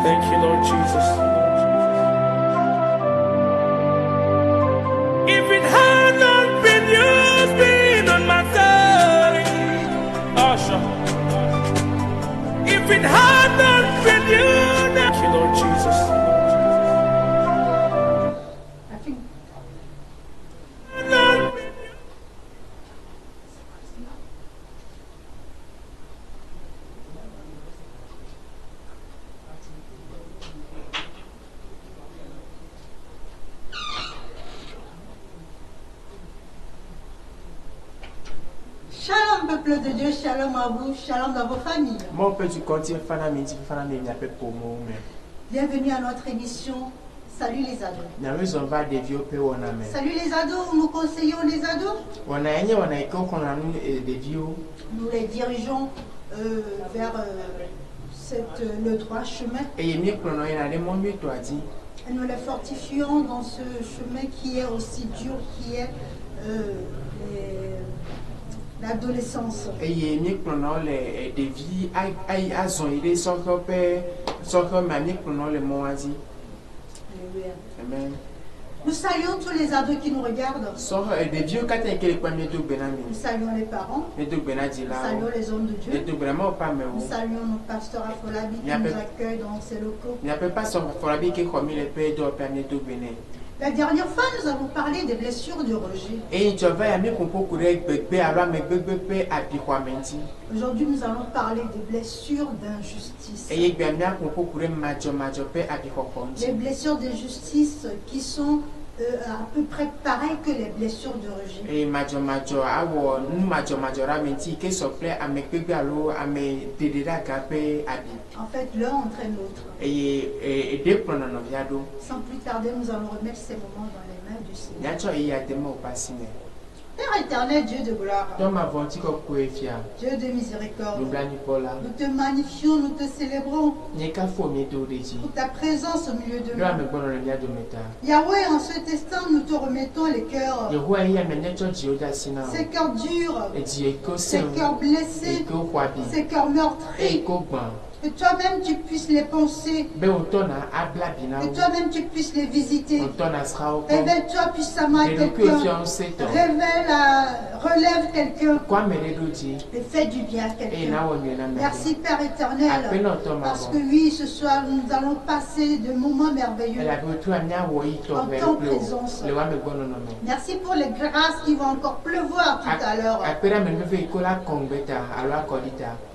Thank you, Lord Jesus. If it had not been you being on my side, Asha. If it had not been you, thank you, Lord Jesus. Shalom peuple de Dieu, shalom à vous, shalom dans vos familles. Mon père du continent, Bienvenue à notre émission Salut les ados. Salut les ados, nous conseillons les ados. Nous les dirigeons vers le droit chemin. Et nous les fortifions dans ce chemin qui est aussi dur, qui est l'adolescence. Amen. Nous saluons tous les ados qui nous regardent. Nous saluons les parents. Nous saluons les hommes de Dieu. Nous saluons notre pasteur Afolabi qui nous accueille dans ses locaux. La dernière fois, nous avons parlé des blessures de rejet. Aujourd'hui, nous allons parler des blessures d'injustice. Les blessures d'injustice qui sont à peu près pareilles que les blessures de rejet. En fait, l'un entraîne l'autre. Sans plus tarder, nous allons remettre ces moments dans les mains du Seigneur. Père éternel, Dieu de gloire, Dieu de miséricorde, nous te magnifions, nous te célébrons pour ta présence au milieu de nous. Yahweh, en ce instant, nous te remettons les cœurs, ces cœurs durs, ces cœurs blessés, ces cœurs meurtris. Que toi-même tu puisses les penser. Que toi-même tu puisses les visiter. Révèle-toi puissamment à quelqu'un. Relève quelqu'un. Et fais du bien à quelqu'un. Merci Père éternel. Parce que oui, ce soir nous allons passer de moments merveilleux en ton présence. Merci pour les grâces qui vont encore pleuvoir tout à l'heure.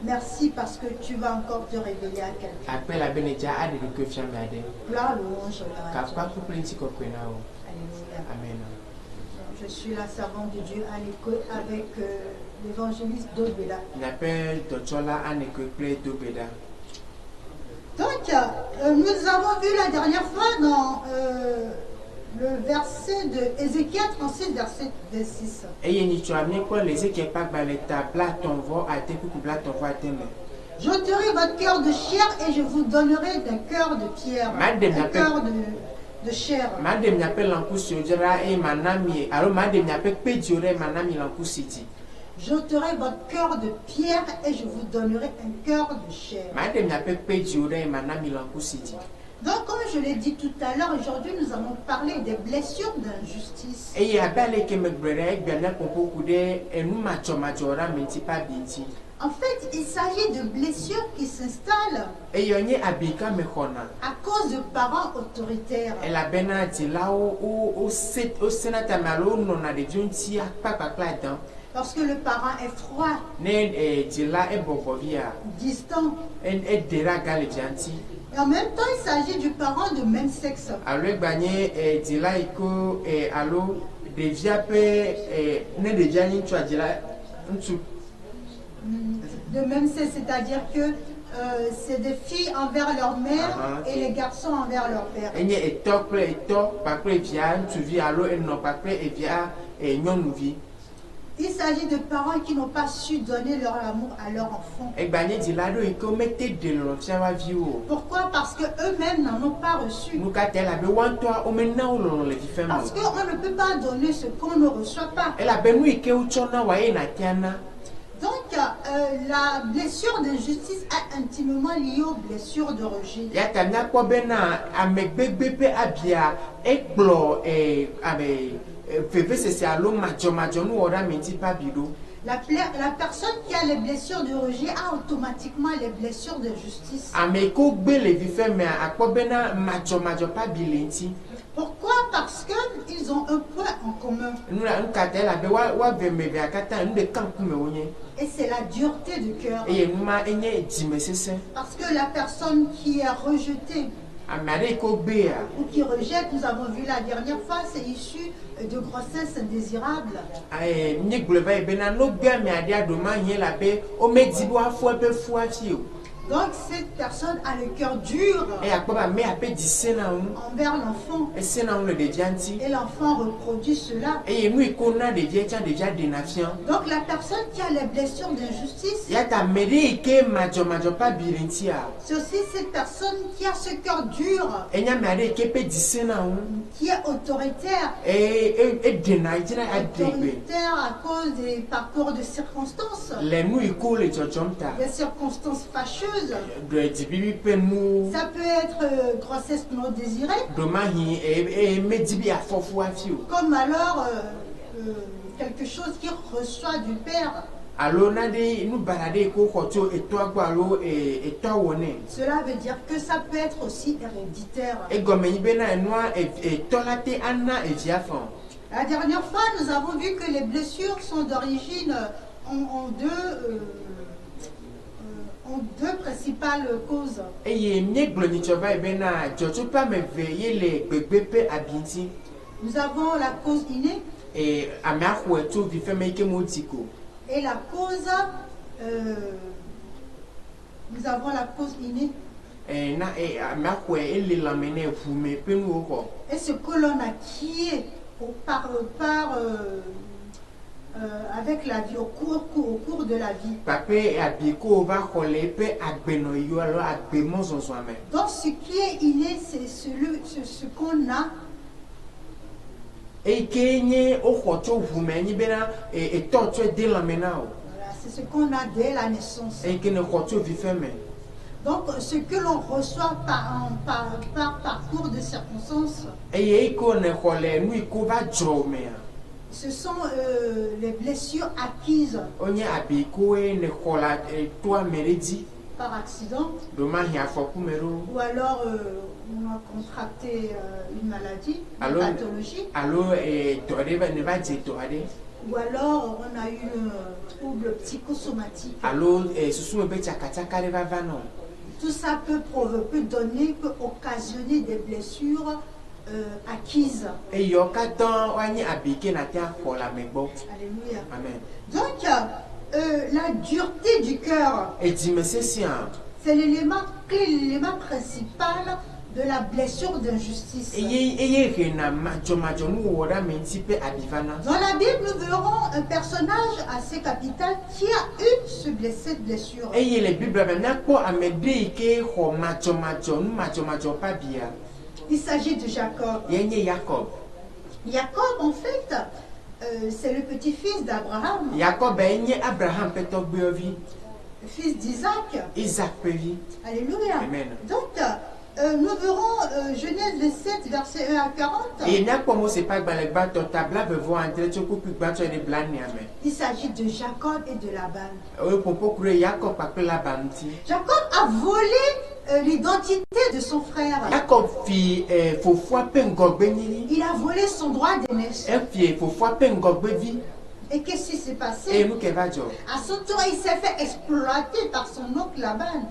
Merci parce que tu vas encore te révéler à quelqu'un. Gloire, louange, Alléluia. Amen. Je suis la servante de Dieu à l'école avec l'évangéliste Dobeda. Donc, nous avons vu la dernière fois dans le verset de Ézéchiel 36, verset 26. J'ôterai votre cœur de chair et je vous donnerai d'un cœur de pierre, un cœur de chair. J'ôterai votre cœur de pierre et je vous donnerai un cœur de chair. Donc, comme je l'ai dit tout à l'heure, aujourd'hui nous allons parler des blessures d'injustice. En fait, il s'agit de blessures qui s'installent à cause de parents autoritaires. Lorsque le parent est froid, distant, et en même temps, il s'agit du parent de même sexe. De même sexe, c'est-à-dire que c'est des filles envers leur mère et les garçons envers leur père. Il s'agit de parents qui n'ont pas su donner leur amour à leur enfant. Pourquoi? Parce qu'eux-mêmes n'en ont pas reçu. Parce qu'on ne peut pas donner ce qu'on ne reçoit pas. Donc, la blessure d'injustice est intimement liée aux blessures de rejet. La personne qui a les blessures de rejet a automatiquement les blessures d'injustice. Pourquoi? Parce qu'ils ont un point en commun. Et c'est la dureté du cœur. Parce que la personne qui est rejetée ou qui rejette, nous avons vu la dernière fois, c'est issu de grossesse indésirable. Donc cette personne a le cœur dur envers l'enfant. Et l'enfant reproduit cela. Donc la personne qui a les blessures d'injustice, c'est aussi cette personne qui a ce cœur dur, qui est autoritaire. Autoritaire à cause des parcours de circonstances. Des circonstances fâcheuses. Ça peut être grossesse non désirée. Comme alors quelque chose qui reçoit du père. Cela veut dire que ça peut être aussi héréditaire. La dernière fois, nous avons vu que les blessures sont d'origine en deux principales causes. Nous avons la cause innée et la cause nous avons la cause innée et ce que l'on acquiert avec la vie, au cours de la vie. Donc ce qui est inné, c'est ce qu'on a. Voilà, c'est ce qu'on a dès la naissance. Donc ce que l'on reçoit par parcours de circonstances, ce sont les blessures acquises par accident, ou alors on a contracté une maladie, une pathologie, ou alors on a eu un trouble psychosomatique. Tout ça peut donner, peut occasionner des blessures acquises. Alléluia. Amen. Donc la dureté du cœur, c'est l'élément clé, l'élément principal de la blessure d'injustice. Dans la Bible, nous verrons un personnage assez capital qui a eu cette blessure. Il s'agit de Jacob. Jacob, en fait, c'est le petit-fils d'Abraham. Fils d'Isaac. Alléluia. Amen. Donc, nous verrons Genèse 27, verset 1 à 40. Il s'agit de Jacob et de Laban. Jacob a volé l'identité de son frère. Il a volé son droit d'aînesse. Et qu'est-ce qui s'est passé? À son tour, il s'est fait exploiter par son oncle Laban.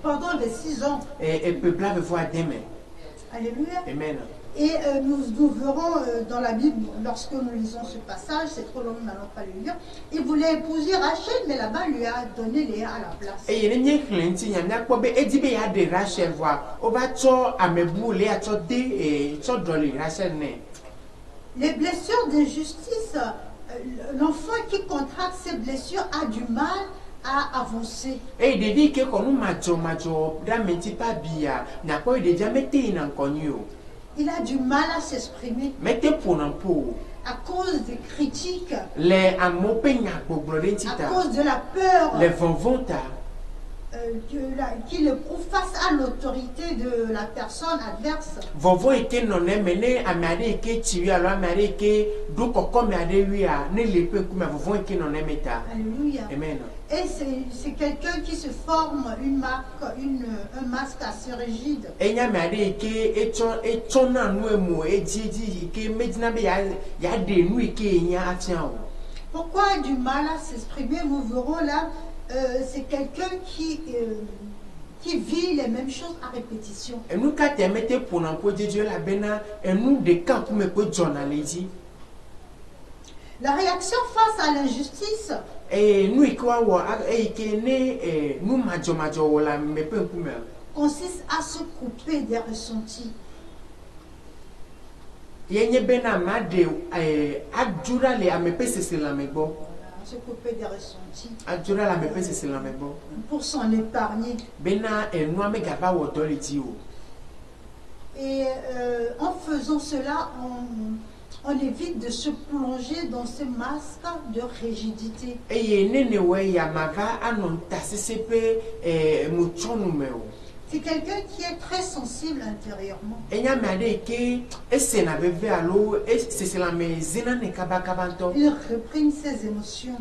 Pendant les 6 ans. Alléluia. Amen. Et nous verrons dans la Bible, lorsque nous lisons ce passage, c'est trop long, nous n'allons pas le lire. Il voulait épouser Rachel, mais là-bas lui a donné Léa à la place. Les blessures d'injustice, l'enfant qui contracte ces blessures a du mal à avancer. Il a du mal à s'exprimer à cause des critiques, à cause de la peur qu'il éprouve face à l'autorité de la personne adverse. Alléluia. Amen. Et c'est quelqu'un qui se forme une marque, un masque assez rigide. Pourquoi a du mal à s'exprimer? Nous verrons là, c'est quelqu'un qui vit les mêmes choses à répétition. La réaction face à l'injustice consiste à se couper des ressentis. Se couper des ressentis pour s'en épargner. Et en faisant cela, on évite de se plonger dans ce masque de rigidité. C'est quelqu'un qui est très sensible intérieurement. Il réprime ses émotions.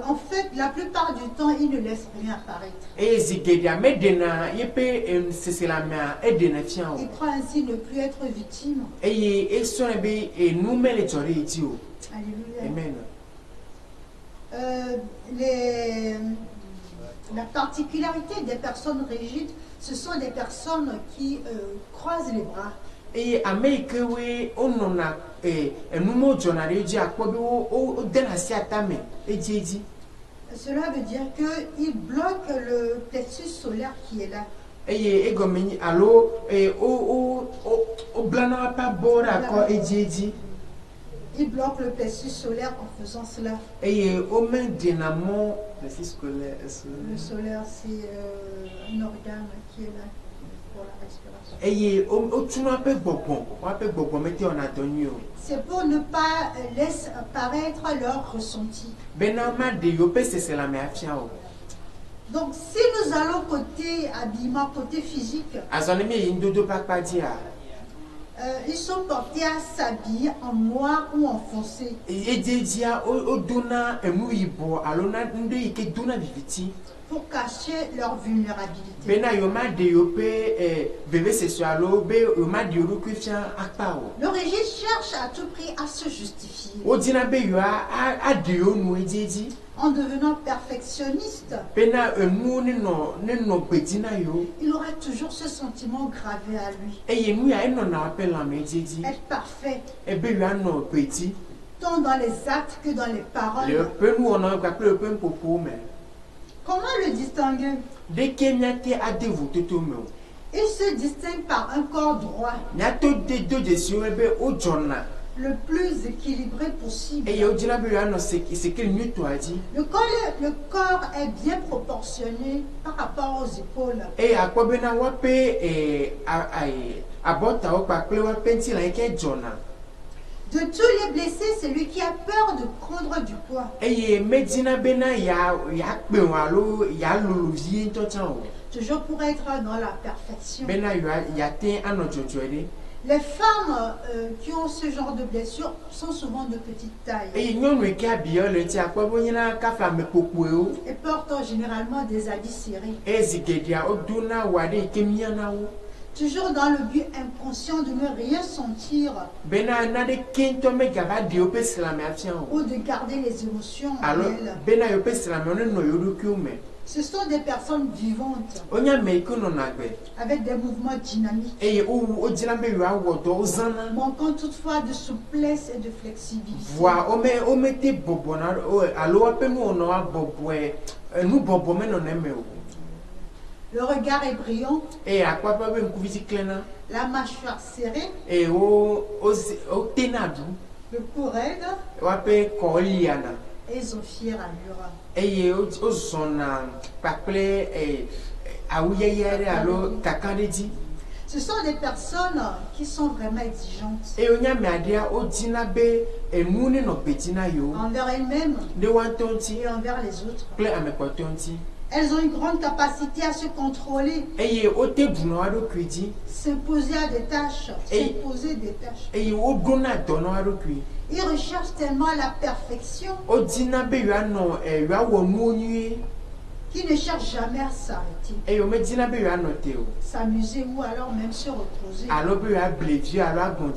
En fait, la plupart du temps, il ne laisse rien apparaître. Il croit ainsi ne plus être victime. Alléluia. Amen. La particularité des personnes rigides, ce sont des personnes qui croisent les bras. Cela veut dire qu'il bloque le plexus solaire qui est là. Il bloque le plexus solaire en faisant cela. Le solaire, c'est un organe qui est là pour la respiration. C'est pour ne pas laisser apparaître leur ressenti. Donc, si nous allons côté habillement, côté physique, ils sont portés à s'habiller en noir ou en foncé. Pour cacher leur vulnérabilité. Le régime cherche à tout prix à se justifier. En devenant perfectionniste, il aura toujours ce sentiment gravé à lui. Être parfait, tant dans les actes que dans les paroles. Comment le distinguer? Il se distingue par un corps droit, le plus équilibré possible. Le corps est bien proportionné par rapport aux épaules. De tous les blessés, c'est lui qui a peur de prendre du poids. Toujours pour être dans la perfection. Les femmes qui ont ce genre de blessures sont souvent de petite taille. Et portent généralement des habits serrés. Toujours dans le but inconscient de ne rien sentir. Ou de garder les émotions en elles. Ce sont des personnes vivantes. Avec des mouvements dynamiques. Manquant toutefois de souplesse et de flexibilité. Le regard est brillant. La mâchoire serrée. Le cou raide. Et ils ont fière allure. Ce sont des personnes qui sont vraiment exigeantes envers elles-mêmes et envers les autres. Elles ont une grande capacité à se contrôler, s'imposer à des tâches, s'imposer des tâches. Ils recherchent tellement la perfection qu'ils ne cherchent jamais à s'arrêter, s'amuser ou alors même se reposer.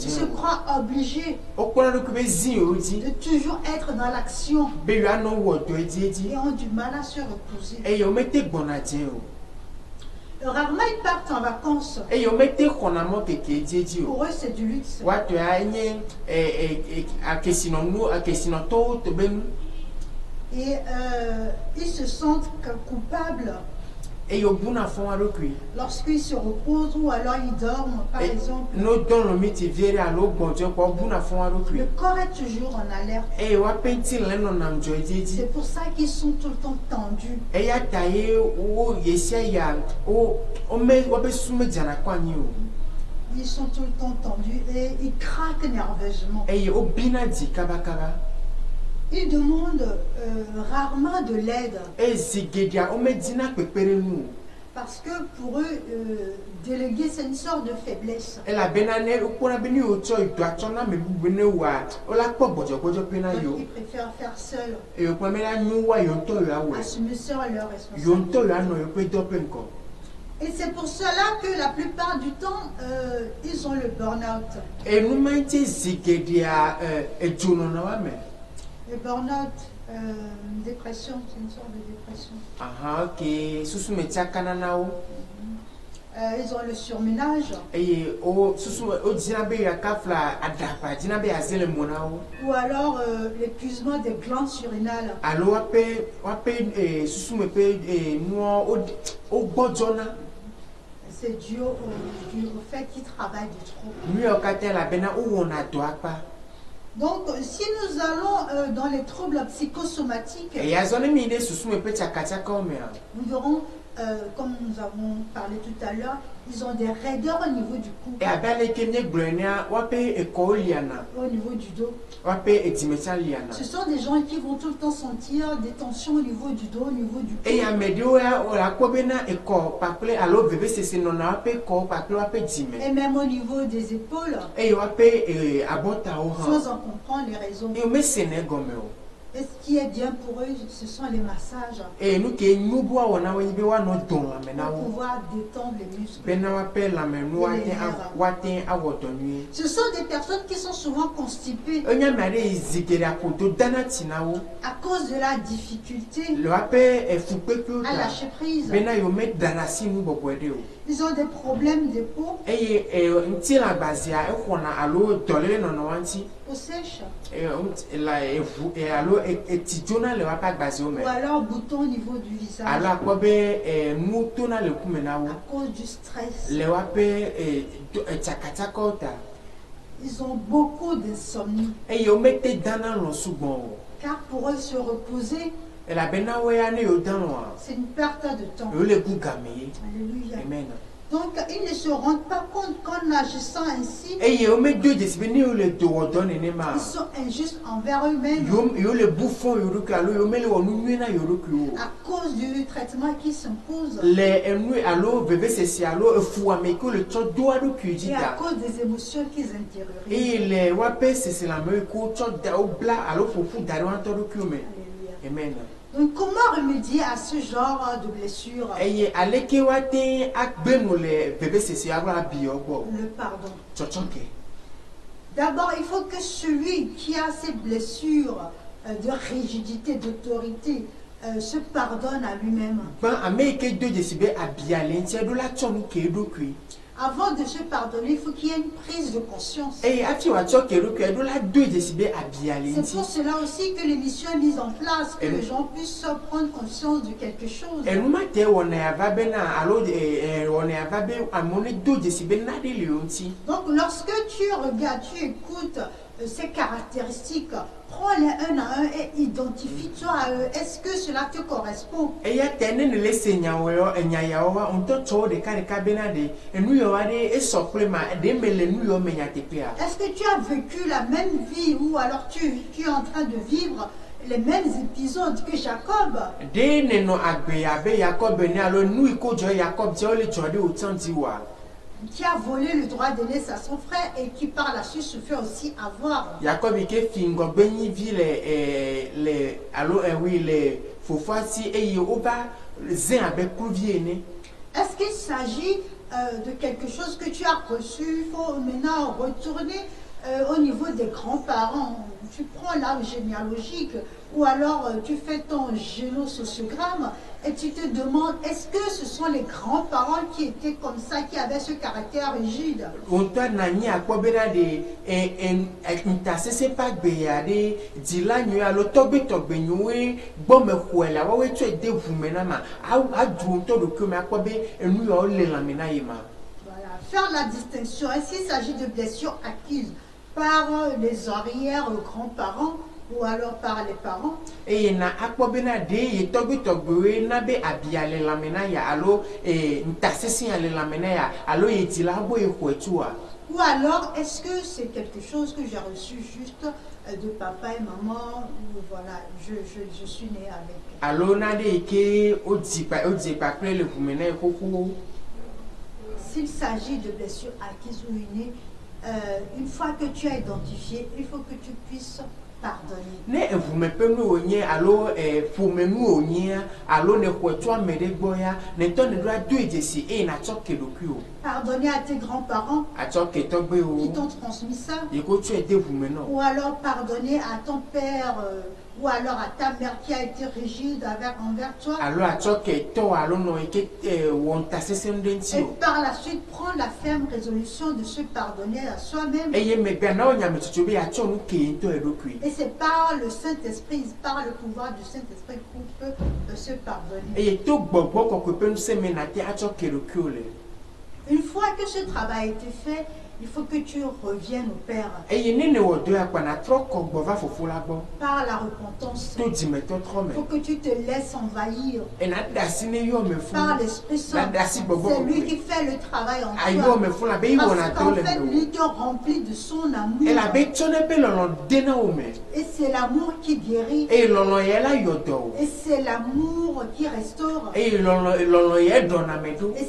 Ils se croient obligés de toujours être dans l'action et ont du mal à se reposer. Rarement ils partent en vacances. Pour eux, c'est du luxe. Et ils se sentent coupables lorsqu'ils se reposent ou alors ils dorment, par exemple. Le corps est toujours en alerte. C'est pour ça qu'ils sont tout le temps tendus. Ils sont tout le temps tendus et ils craquent nerveusement. Ils demandent rarement de l'aide. Parce que pour eux, déléguer, c'est une sorte de faiblesse. Donc, ils préfèrent faire seul. Assumer seul leurs responsabilités. Et c'est pour cela que la plupart du temps, ils ont le burn-out. Le burn-out, dépression, c'est une sorte de dépression. Ils ont le surménage. Ou alors l'épuisement des glandes surrénales. C'est dû au fait qu'ils travaillent de trop. Donc, si nous allons dans les troubles psychosomatiques, nous verrons, comme nous avons parlé tout à l'heure, ils ont des raideurs au niveau du cou, au niveau du dos. Ce sont des gens qui vont tout le temps sentir des tensions au niveau du dos, au niveau du cou. Et même au niveau des épaules, sans en comprendre les raisons. Et ce qui est bien pour eux, ce sont les massages. Pour pouvoir détendre les muscles. Ce sont des personnes qui sont souvent constipées à cause de la difficulté à lâcher prise. Ils ont des problèmes de peau, peau sèche, ou alors boutons au niveau du visage à cause du stress. Ils ont beaucoup d'insomnie, car pour eux se reposer, c'est une perte de temps. Alléluia. Amen. Donc, ils ne se rendent pas compte qu'en agissant ainsi, ils sont injustes envers eux-mêmes à cause du traitement qui s'impose et à cause des émotions qu'ils intériorisent. Amen. Donc, comment remédier à ce genre de blessure? Le pardon. D'abord, il faut que celui qui a ces blessures de rigidité, d'autorité, se pardonne à lui-même. Avant de se pardonner, il faut qu'il y ait une prise de conscience. C'est pour cela aussi que l'émission est mise en place, que les gens puissent prendre conscience de quelque chose. Donc lorsque tu regardes, tu écoutes ces caractéristiques, prends-les un à un et identifie-toi à eux. Est-ce que cela te correspond? Est-ce que tu as vécu la même vie ou alors tu es en train de vivre les mêmes épisodes que Jacob? Qui a volé le droit de naissance à son frère et qui par la suite se fait aussi avoir. Jacob est Est-ce qu'il s'agit de quelque chose que tu as reçu? Il faut maintenant retourner au niveau des grands-parents. Tu prends l'arbre généalogique ou alors tu fais ton génosociogramme et tu te demandes, est-ce que ce sont les grands-parents qui étaient comme ça, qui avaient ce caractère rigide? Voilà, faire la distinction. Est-ce qu'il s'agit de blessures acquises par les arrières grands-parents ou alors par les parents? Ou alors est-ce que c'est quelque chose que j'ai reçu juste de papa et maman, ou voilà, je suis née avec? S'il s'agit de blessures acquises ou innées, une fois que tu as identifié, il faut que tu puisses pardonner. Pardonner à tes grands-parents qui t'ont transmis ça. Ou alors pardonner à ton père ou alors à ta mère qui a été rigide envers toi. Et par la suite, prendre la ferme résolution de se pardonner à soi-même. Et c'est par le Saint-Esprit, par le pouvoir du Saint-Esprit qu'on peut se pardonner. Une fois que ce travail a été fait, il faut que tu reviennes au Père. Par la repentance. Il faut que tu te laisses envahir par l'Esprit Saint. C'est lui qui fait le travail en toi. Parce qu'en fait, lui te remplit de son amour. Et c'est l'amour qui guérit. Et c'est l'amour qui restaure. Et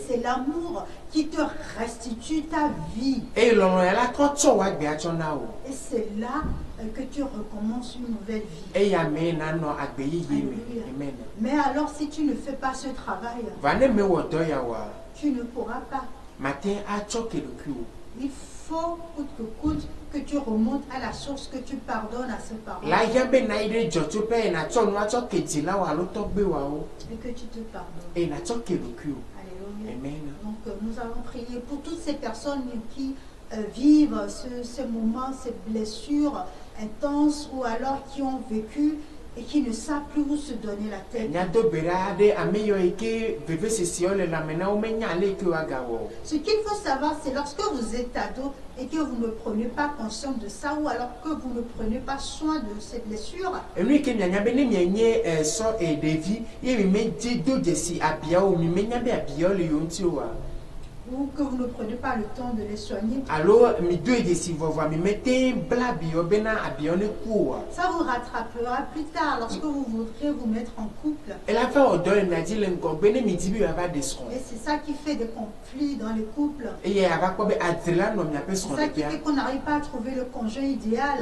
c'est l'amour qui te restitue ta vie. Et c'est là que tu recommences une nouvelle vie. Amen. Mais alors si tu ne fais pas ce travail, tu ne pourras pas. Il faut coûte que coûte que tu remontes à la source, que tu pardonnes à ce pardon. Et que tu te pardonnes. Amen. Donc nous allons prier pour toutes ces personnes qui vivent ce moment, ces blessures intenses ou alors qui ont vécu et qui ne savent plus où se donner la tête. Ce qu'il faut savoir, c'est lorsque vous êtes ado et que vous ne prenez pas conscience de ça ou alors que vous ne prenez pas soin de ces blessures. Ou que vous ne prenez pas le temps de les soigner. Ça vous rattrapera plus tard lorsque vous voudrez vous mettre en couple. Et c'est ça qui fait des conflits dans les couples. C'est ça qui fait qu'on n'arrive pas à trouver le conjoint idéal.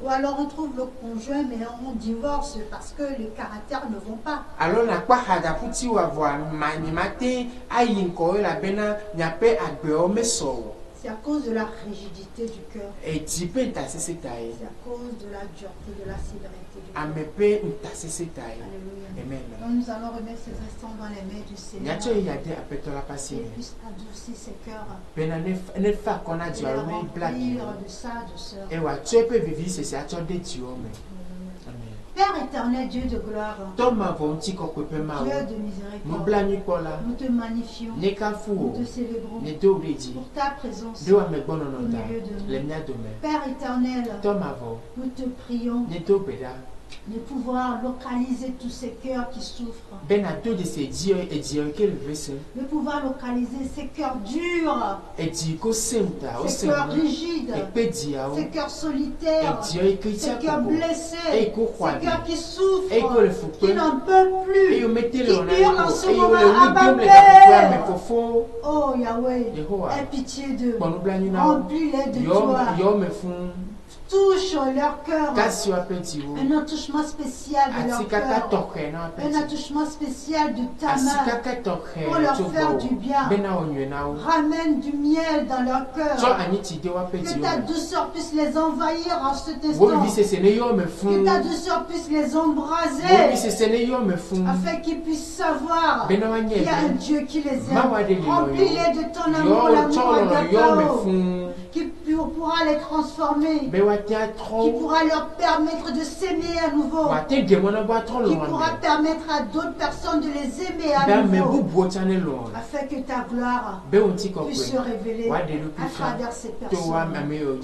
Ou alors on trouve le conjoint mais on divorce parce que les caractères ne vont pas. C'est à cause de la rigidité du cœur. C'est à cause de la dureté, de la sévérité du cœur. Alléluia. Donc nous allons remettre ces instants dans les mains du Seigneur. Qu'il puisse adoucir ces cœurs. Et les remplir de ça, de sœur. Amen. Père éternel, Dieu de gloire, Dieu de miséricorde, nous te magnifions, nous te célébrons pour ta présence au milieu de nous. Père éternel, nous te prions de pouvoir localiser tous ces cœurs qui souffrent, de pouvoir localiser ces cœurs durs, ces cœurs rigides, ces cœurs solitaires, ces cœurs blessés, ces cœurs qui souffrent, qui n'en peuvent plus, qui hurlent en ce moment à ma Père. Oh Yahweh, aie pitié d'eux, remplis-les de toi. Touche leur cœur, un attouchement spécial de leur cœur, un attouchement spécial de ta main pour leur faire du bien. Ramène du miel dans leur cœur, que ta douceur puisse les envahir en cet instant, que ta douceur puisse les embraser, afin qu'ils puissent savoir qu'il y a un Dieu qui les aime. Remplis-les de ton amour, l'amour d'Agao, qui pourra les transformer, qui pourra leur permettre de s'aimer à nouveau, qui pourra permettre à d'autres personnes de les aimer à nouveau, afin que ta gloire puisse se révéler à travers ces personnes.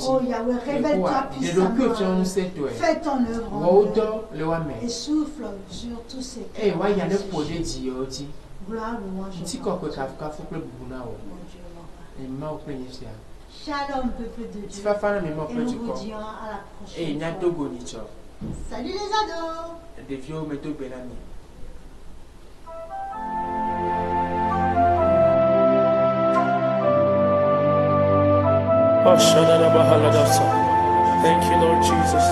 Oh Yahweh, révèle-toi puissamment, fais ton œuvre et souffle sur tous ces cœurs. Gloire, louange, Shalom, peuple de Dieu. Et nous vous disons à la prochaine fois. Salut les ados. Oh, Shadada Bahaladasa. Thank you, Lord Jesus.